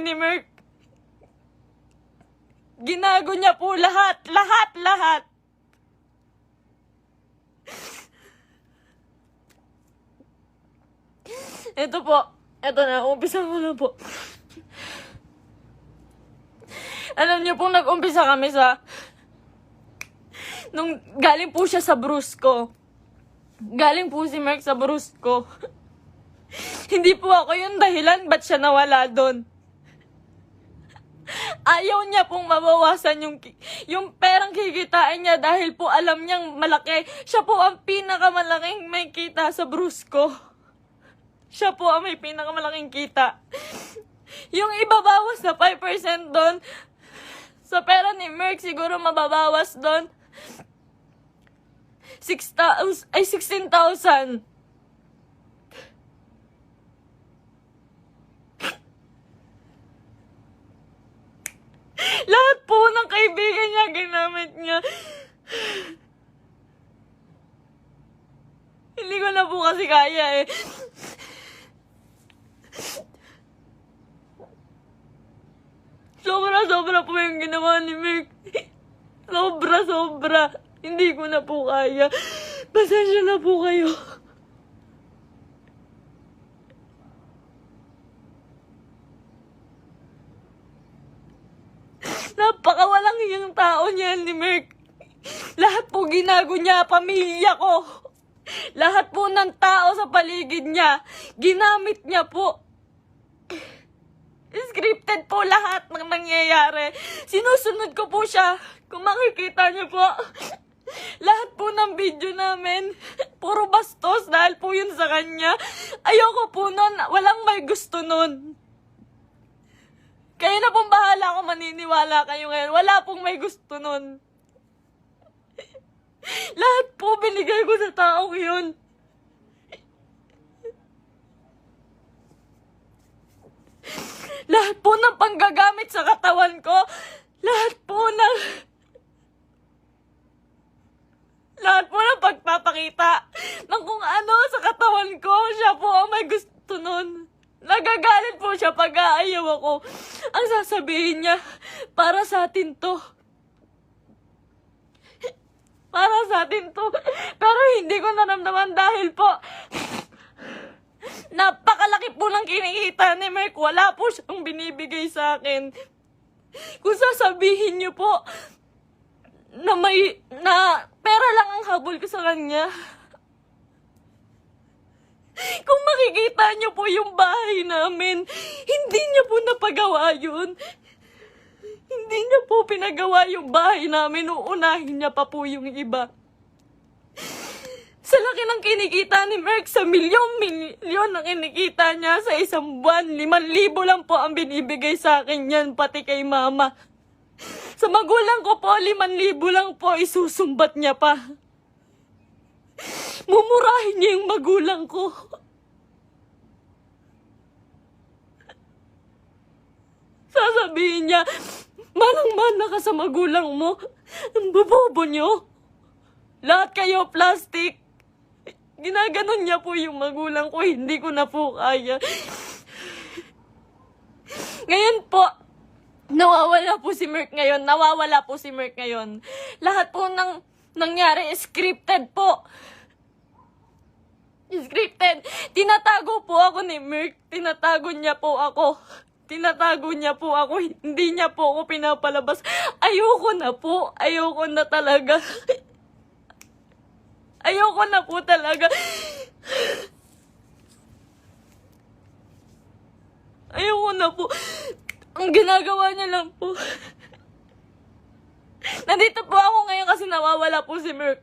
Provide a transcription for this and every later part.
ni Merk. Ginago niya po lahat. Ito po. Ito na, umpisa ko na po. Alam niyo po, nag-umpisa kami sa... Nung galing po siya sa Brusco. Galing po si Merk sa Brusco. Hindi po ako yung dahilan ba't siya nawala doon. Ayaw niya pong mabawasan yung perang kikitain niya dahil po alam niyang malaki. Siya po ang pinakamalaking may kita sa Brusco. Siya po ang may pinakamalaking kita. Yung ibabawas na 5% doon, sa pera ni Merk siguro mababawas doon 16,000. Lahat po ng kaibigan niya, ginamit niya. Hindi ko na po kasi kaya eh. Sobra po yung ginawa ni Merk. Sobra. Hindi ko na po kaya. Pasensya na po kayo. Napakawalang iyang tao niya ni Merk. Lahat po ginago niya, pamilya ko. Lahat po ng tao sa paligid niya, ginamit niya po. Scripted po lahat ng nangyayari. Sinusunod ko po siya. Kung makikita niyo po, lahat po ng video namin, puro bastos dahil po yun sa kanya. Ayoko po nun, walang may gusto nun. Kayo na pong bahala kung maniniwala kayo ngayon. Wala pong may gusto nun. Lahat po binigay ko sa taong yun. Lahat po ng panggagamit sa katawan ko, lahat po ng pagpapakita ng kung ano sa katawan ko, siya po ang may gusto nun. Nagagalit po siya pag aayaw ako. Ang sasabihin niya, para sa atin to. Para sa atin to. Pero hindi ko naramdaman dahil po, napakalaki po ng kinikita ni Merk. Wala po siyang binibigay sa akin. Kung sasabihin niyo po na pera lang ang habol ko sa kanya. Kung makikita niyo po yung bahay namin, hindi niya po napagawa yun. Hindi niya po pinagawa yung bahay namin. Uunahin niya pa po yung iba. Sa laki ng kinikita ni Merk, sa milyon ang kinikita niya sa isang buwan. 5,000 lang po ang binibigay sa akin yan, pati kay mama. Sa magulang ko po, 5,000 lang po, isusumbat niya pa. Mumurahin niya yung magulang ko. Sasabihin niya, manang-mana ka sa magulang mo. Ang bobobo niyo. Lahat kayo plastic. Ginaganon niya po yung magulang ko. Hindi ko na po kaya. Ngayon po, nawawala po si Merk ngayon. Lahat po ng nangyari, scripted po. Scripted. Tinatago po ako ni Merk. Tinatago niya po ako. Hindi niya po ako pinapalabas. Ayoko na po. Ayoko na talaga. Ayoko na po talaga. Ayoko na po. Ang ginagawa niya lang po. Nandito po ako ngayon kasi nawawala po si Merk.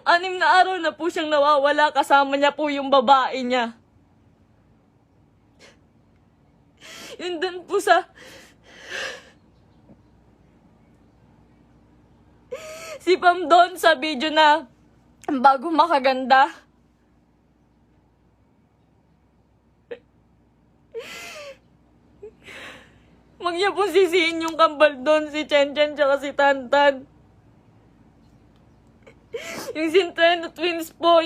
6 na araw na po siyang nawawala. Kasama niya po yung babae niya. Yun dun po sa... Si Pam doon sa video na bago makaganda. Huwag niya po sisihin yung kambal doon, si Chen Chen tsaka si Tantan. Yung Centeno twins po,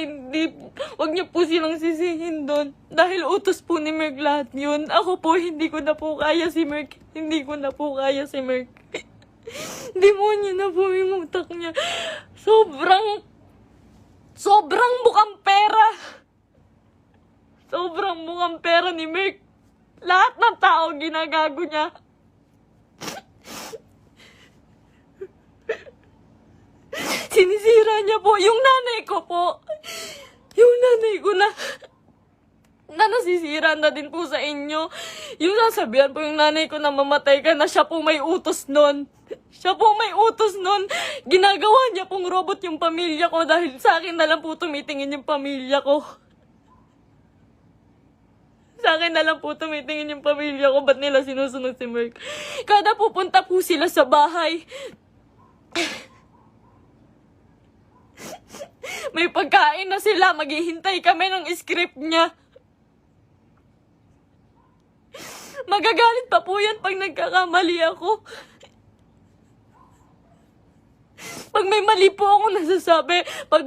wag niyo po silang sisihin doon. Dahil utos po ni Merk lahat yun. Ako po, hindi ko na po kaya si Merk. Hindi ko na po kaya si Merk. Demonyo na po yung utak niya. Sobrang mukhang pera. Sobrang mukhang pera ni Merk. Lahat ng tao ginagago niya. Sinisira niya po. Yung nanay ko po. Yung nanay ko na nasisira na din po sa inyo. Yung sasabihan po yung nanay ko na mamatay ka na, siya po may utos nun. Siya po may utos nun. Ginagawa niya pong robot yung pamilya ko dahil sa akin na lang po tumitingin yung pamilya ko. Sa akin na lang po tumitingin yung pamilya ko. Ba't nila sinusunod si Merk? Kada pupunta po sila sa bahay, may pagkain na sila. Maghihintay kami ng script niya. Magagalit pa po yan pag nagkakamali ako. Pag may mali po ako nasasabi, pag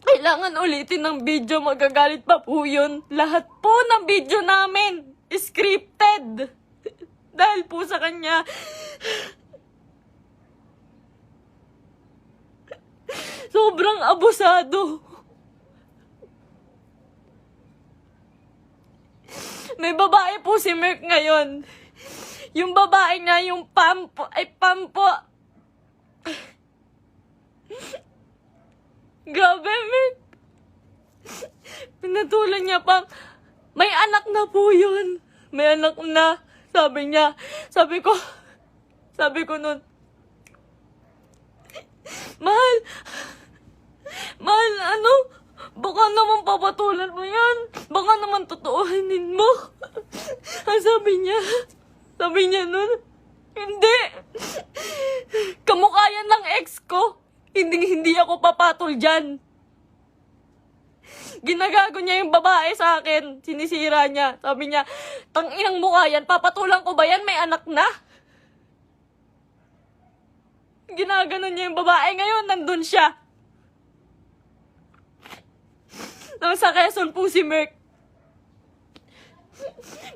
kailangan ulitin ng video, magagalit pa po yun. Lahat po ng video namin, scripted. Dahil po sa kanya. Sobrang abusado. May babae po si Merk ngayon. Yung babae nga, yung Pampo. Grabe, Merk. Pinatulan niya pang, may anak na po yun. May anak na. Sabi niya. Sabi ko nun, Mahal, baka naman papatulan mo yan. Baka naman totoohanin mo. Ang sabi niya nun, hindi. Kamukha yan ng ex ko. Hindi ako papatol dyan. Ginagago niya yung babae sa akin. Sinisira niya. Sabi niya, tanginang mukha yan. Papatulan ko ba yan? May anak na. Ginaganon niya yung babae. Ngayon, nandun siya. Nang sa Quezon po si Merk.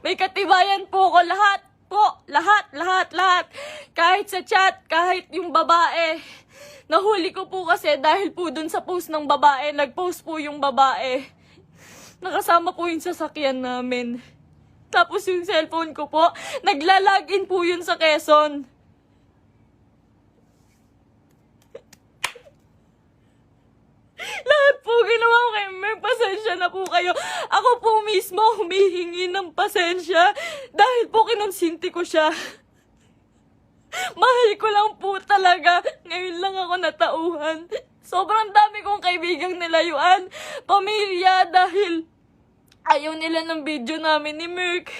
May katibayan po ko. Lahat po. Lahat. Kahit sa chat, kahit yung babae. Nahuli ko po kasi dahil po dun sa post ng babae. Nag-post po yung babae. Nakasama po yung sasakyan namin. Tapos yung cellphone ko po, nagla-login po yun sa Quezon. Lahat po ginawa ko kay Merk. Pasensya na po kayo. Ako po mismo humihingi ng pasensya dahil po kinonsinti ko siya. Mahal ko lang po talaga. Ngayon lang ako natauhan. Sobrang dami kong kaibigang nilayuan. Pamilya dahil ayaw nila ng video namin ni Merk.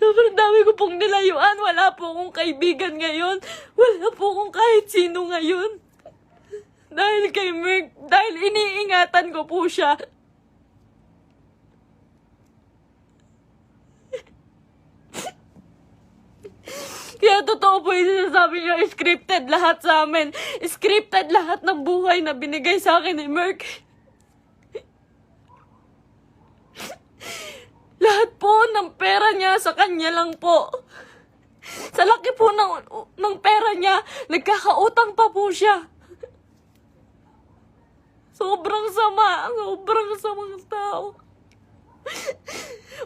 Sobrang dami ko pong nilayuan. Wala po akong kaibigan ngayon. Wala po akong kahit sino ngayon. Dahil kay Merk. Dahil iniingatan ko po siya. Kaya totoo po yung sinasabi niya, scripted lahat sa amin. Scripted lahat ng buhay na binigay sa akin ni Merk. Lahat po ng pera niya sa kanya lang po. Sa laki po ng pera niya, nagkakautang pa po siya. Sobrang samang tao.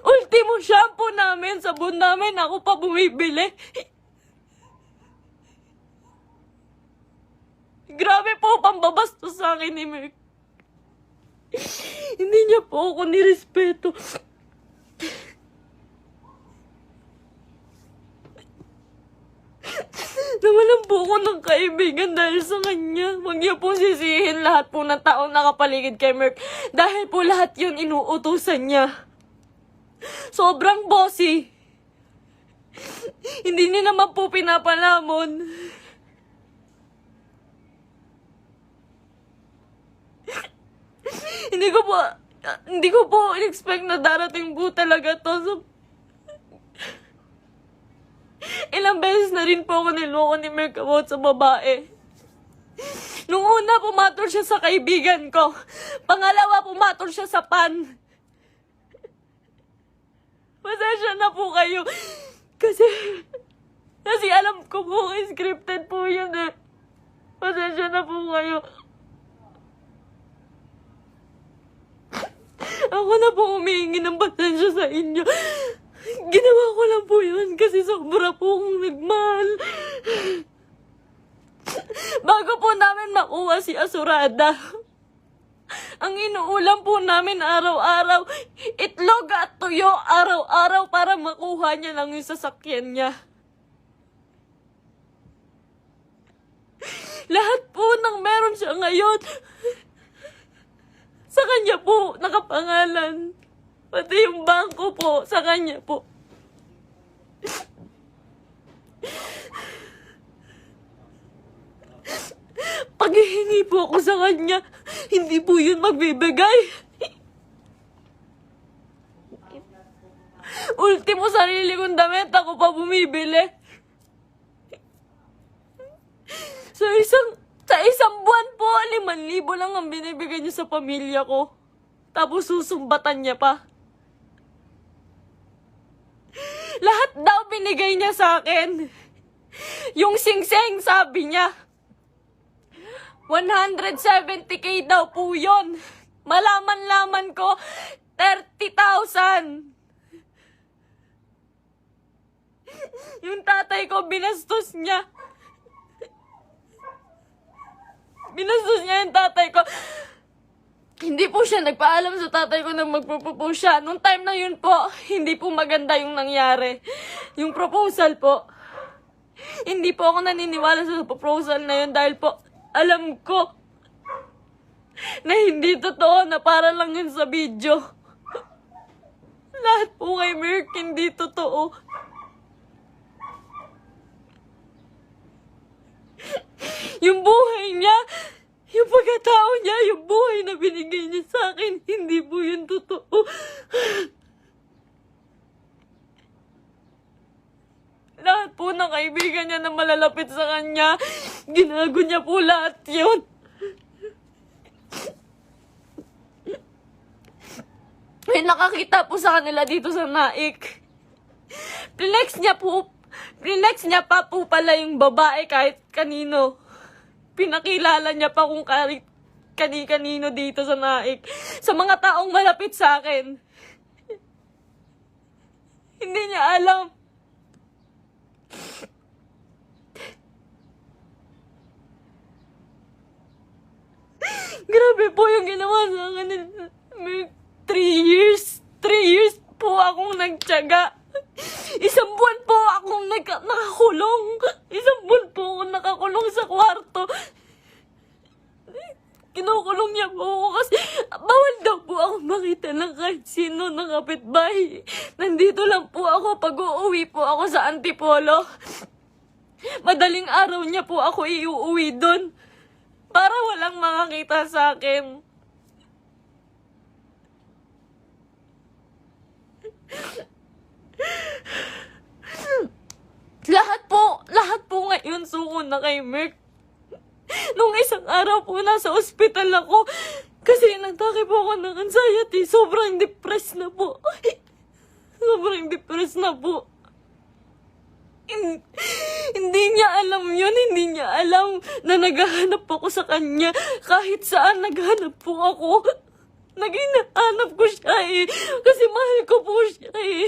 Ultimo shampoo namin, sabon namin, ako pa bumibili. Grabe po pambabastos sa akin ni Merk. Hindi niya po ako nirespeto. Nawalan po ako ng kaibigan dahil sa kanya. Huwag niyo po sisihin lahat po ng taong nakapaligid kay Merk. Dahil po lahat yun inuutusan niya. Sobrang bossy. Hindi niya naman po pinapalamon. Hindi ko po in-expect na darating po talaga to. So, Ilang beses na rin po ako niloko ni Merk about sa babae. Nung una, pumatol siya sa kaibigan ko. Pangalawa, pumatol siya sa pan. Pasensya na po kayo. Kasi alam ko po, scripted po yun eh. Pasensya na po kayo. Ako na po humihingi ng pasensya sa inyo. Ginawa ko lang po yun kasi sobra po akong nagmahal. Bago po namin makuha si Asurada, ang inuulam po namin araw-araw, itlog at tuyo araw-araw para makuha niya lang yung sasakyan niya. Lahat po ng meron siya ngayon, sa kanya po nakapangalan. Pati yung bangko po, sa kanya po. Paghihingi po ako sa kanya, hindi po yun magbibigay. Ultimo sarili kong damit, ako pa bumibili. Sa isang buwan po, 5,000 lang ang binibigay niya sa pamilya ko. Tapos susumbatan niya pa. Lahat daw binigay niya sa akin. Yung singseng, sabi niya, 170K daw po yun. Malaman-laman ko, 30,000. Yung tatay ko, binastos niya. Binastos niya yung tatay ko. Hindi po siya nagpaalam sa tatay ko na magpropose siya. Nung time na yun po, hindi po maganda yung nangyari. Yung proposal po. Hindi po ako naniniwala sa proposal na yun dahil po, alam ko na hindi totoo, na para lang yun sa video. Lahat po kay Merk hindi totoo. Yung buhay niya, yung pagkatao niya, yung buhay na binigay niya sa akin, hindi po yun totoo. Lahat po ng kaibigan niya na malalapit sa kanya, ginago niya po lahat yun. May nakakita po sa kanila dito sa Naik. Flex niya pa po pala yung babae kahit kanino. Pinakilala niya pa kung kani-kanino dito sa Naik. Sa mga taong malapit sa akin. Hindi niya alam. Grabe po yung ginawa sa akin. 3 years. 3 years po akong nagtiyaga. Isang buwan po akong nakakulong. Isang buwan po akong nakakulong sa kwarto. Kinukulong niya po ako kasi bawal daw po ako makita ng kahit sino ng kapitbahay. Nandito lang po ako pag uuwi po ako sa Antipolo. Madaling araw niya po ako iuuwi doon para walang makakita sa akin. Lahat po ngayon suko na kay Merk. Nung isang araw po nasa ospital ako kasi nagtake po ako ng anxiety. Sobrang depressed na po. Sobrang depressed na po. Hindi niya alam yun. Hindi niya alam na naghahanap ako sa kanya. Kahit saan naghanap po ako. Naging nahanap ko siya eh. Kasi mahal ko po siya eh.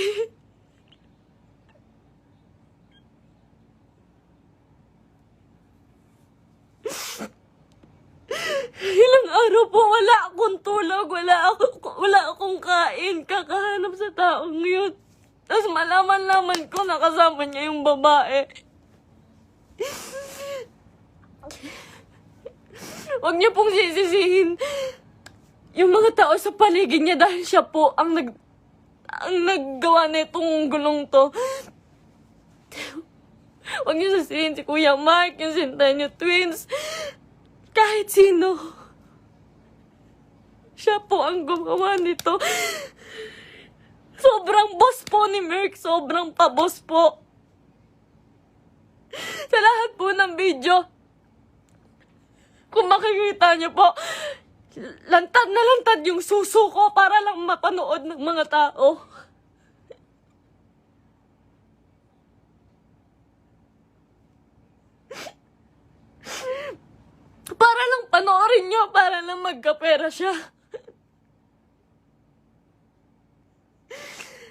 Ilang araw po wala akong tulog, wala akong kain, kakahanap sa taong yun. Tapos malaman-laman ko nakasama niya yung babae. Huwag niyo pong sisisihin yung mga tao sa paligid niya dahil siya po ang naggawa nitong gulong to. Huwag niyo sisisihin si Kuya Mark, yung Centennial Twins. Kahit sino. Siya po ang gumawa nito. Sobrang boss po ni Merk. Sobrang pa-boss po. Sa lahat po ng video, kung makikita niyo po, lantad na lantad yung suso ko para lang mapanood ng mga tao. Para lang panoorin niyo, para lang magkapera siya.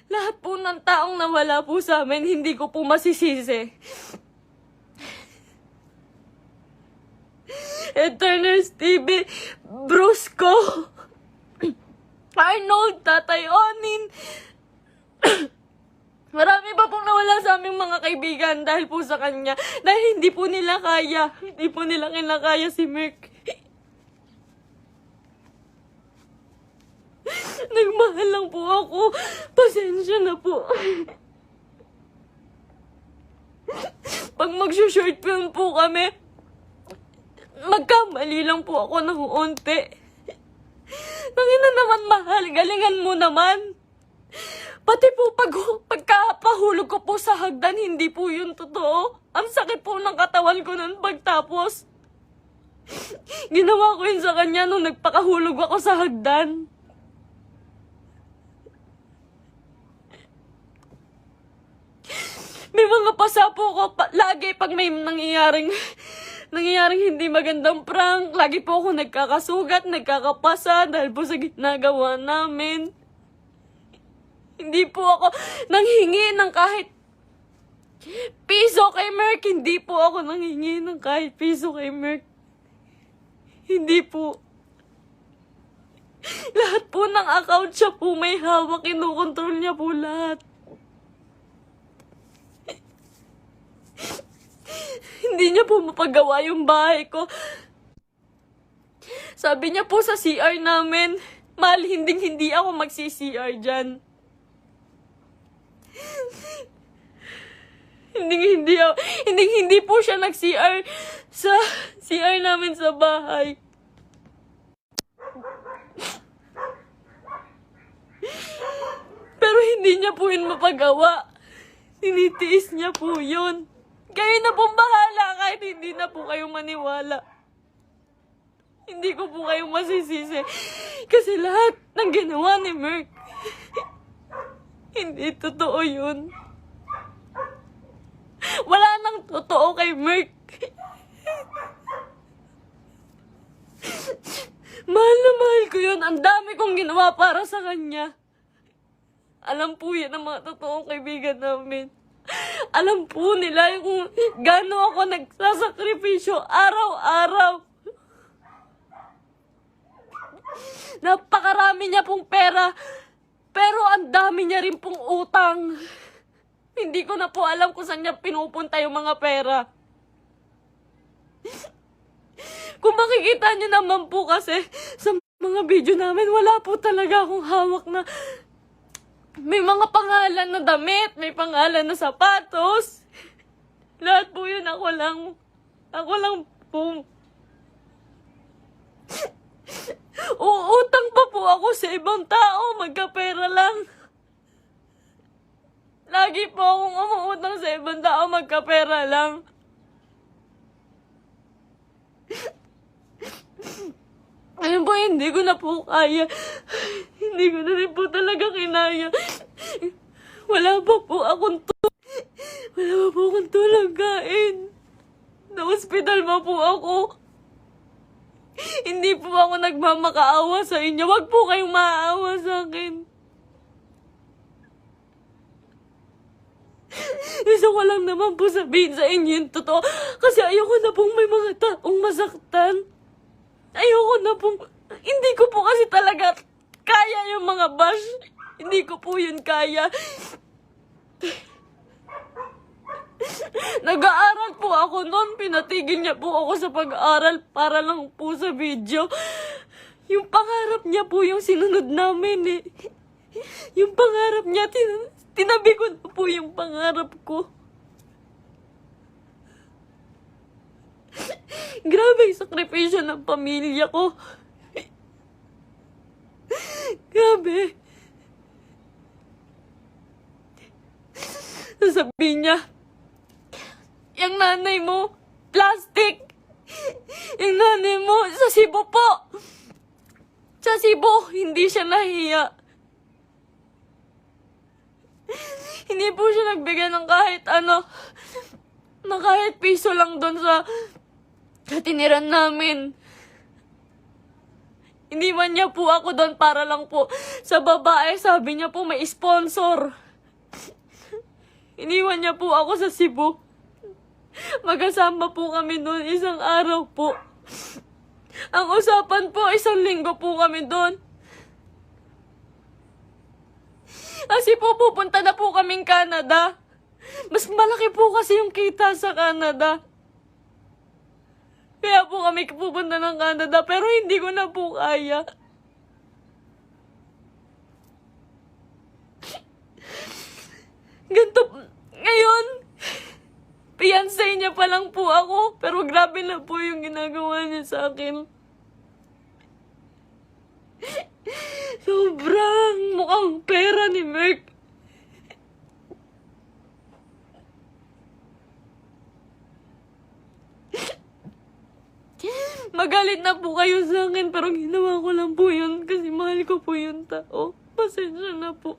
Lahat po ng taong nawala po sa amin, hindi ko po masisisi. Eternals TV, Brusco, Arnold, Tatay Onin. Marami pa pong nawala sa aming mga kaibigan dahil po sa kanya. Dahil hindi po nila kaya. Hindi po nila kinakaya si Merk. Nagmahal lang po ako. Pasensya na po. Pag mag-short film po kami, magkamali lang po ako ng unti. Nangina naman, mahal. Galingan mo naman. Pati po pagkapahulog ko po sa hagdan, hindi po yun totoo. Ang sakit po ng katawan ko nun pagtapos. Ginawa ko yun sa kanya nung nagpakahulog ako sa hagdan. May mga pasa po ko lagi pag may nangyayaring hindi magandang prank. Lagi po ako nagkakasugat, nagkakapasa dahil po sa ginagawa namin. Hindi po ako nanghingi ng kahit piso kay Merk. Hindi po ako nanghingi ng kahit piso kay Merk. Hindi po. Lahat po ng account siya po may hawak. Kinukontrol niya po lahat. Hindi niya po mapagawa yung bahay ko. Sabi niya po sa CR namin, mahal, hindi ako magsi-CR dyan. Hindi po siya nag-CR sa CR namin sa bahay. Pero hindi niya po yun mapagawa. Tinitiis niya po yun. Kayo na pong bahala kahit hindi na po kayo maniwala. Hindi ko po kayo masisisi. Kasi lahat ng ginawa ni Merk, hindi totoo yun. Wala nang totoo kay Merk. Mahal na mahal ko yun. Ang dami kong ginawa para sa kanya. Alam po yan ang mga totoong kaibigan namin. Alam po nila kung gaano ako nagsasakripisyo araw-araw. Napakarami niya pong pera, pero ang dami niya rin pong utang. Hindi ko na po alam kung saan niya pinupunta yung mga pera. Kung makikita niyo naman po kasi sa mga video namin, wala po talaga akong hawak na may mga pangalan na damit, may pangalan na sapatos. Lahat po yun ako lang po. Uutang pa po ako sa ibang tao, magkapera lang. Lagi po akong umuutang sa ibang tao, magkapera lang. Ayun po, hindi ko na po kaya. Hindi ko na rin po talaga kinaya. Wala pa po akong tulog kain. Na-hospital pa po ako. Hindi po ako nagmamakaawa sa inyo. Wag po kayong maaawa sa akin. Gusto ko lang naman po sabihin sa inyo yung totoo. Kasi ayoko na pong may mga taong masaktan. Ayoko na pong... Hindi ko po kasi talaga kaya yung mga bash. Hindi ko po yun kaya. Nag-aaral po ako noon. Pinatigil niya po ako sa pag-aaral para lang po sa video. Yung pangarap niya po yung sinunod namin eh. Yung pangarap niya, tinabi ko na po yung pangarap ko. Grabe yung sakripisyo ng pamilya ko. Grabe. Sasabihin niya, Yung nanay mo, plastic. Yung nanay mo, sa Cebu po. Sa Cebu, hindi siya nahiya. Hindi po siya nagbigay ng kahit ano, ng kahit piso lang doon sa tiniran namin. Iniwan niya po ako doon para lang po sa babae. Sabi niya po may sponsor. Iniwan niya po ako sa Cebu. Magkasama po kami doon isang araw po. Ang usapan po, 1 linggo po kami doon. Kasi po pupunta na po kaming Canada. Mas malaki po kasi yung kita sa Canada. Kaya po kami pupunta ng Canada, pero hindi ko na po kaya. Ganto, ngayon, fiancé niya pa lang po ako, pero grabe na po yung ginagawa niya sa akin. Sobrang mukhang pera ni Merk. Magalit na po kayo sa akin, pero ginawa ko lang po yun kasi mahal ko po yung tao. Pasensya na po.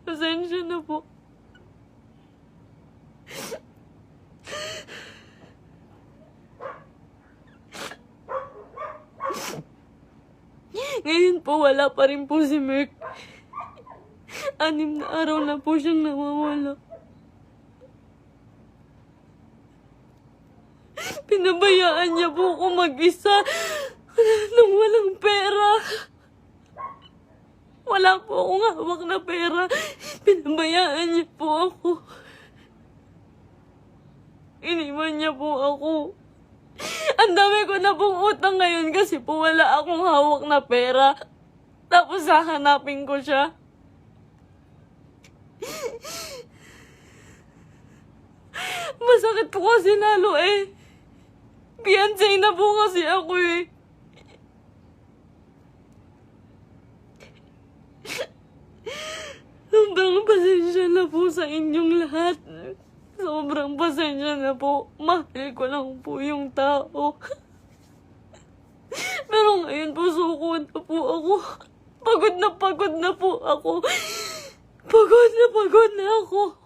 Pasensya na po. Ngayon po, wala pa rin po si Merk. 6 na araw na po siyang nawawala. Pinabayaan niya po ako mag-isa nang walang pera. Wala po akong hawak na pera. Pinabayaan niya po ako. Iniwan niya po ako. Ang dami ko na pong utang ngayon kasi po wala akong hawak na pera. Tapos hahanapin ko siya. Masakit po kasi lalo eh. Fiancé na po kasi ako eh. Sobrang pasensya na po sa inyong lahat. Sobrang pasensya na po. Mahal ko lang po yung tao. Pero ngayon po suko na po ako. Pagod na po ako. Pagod na ako.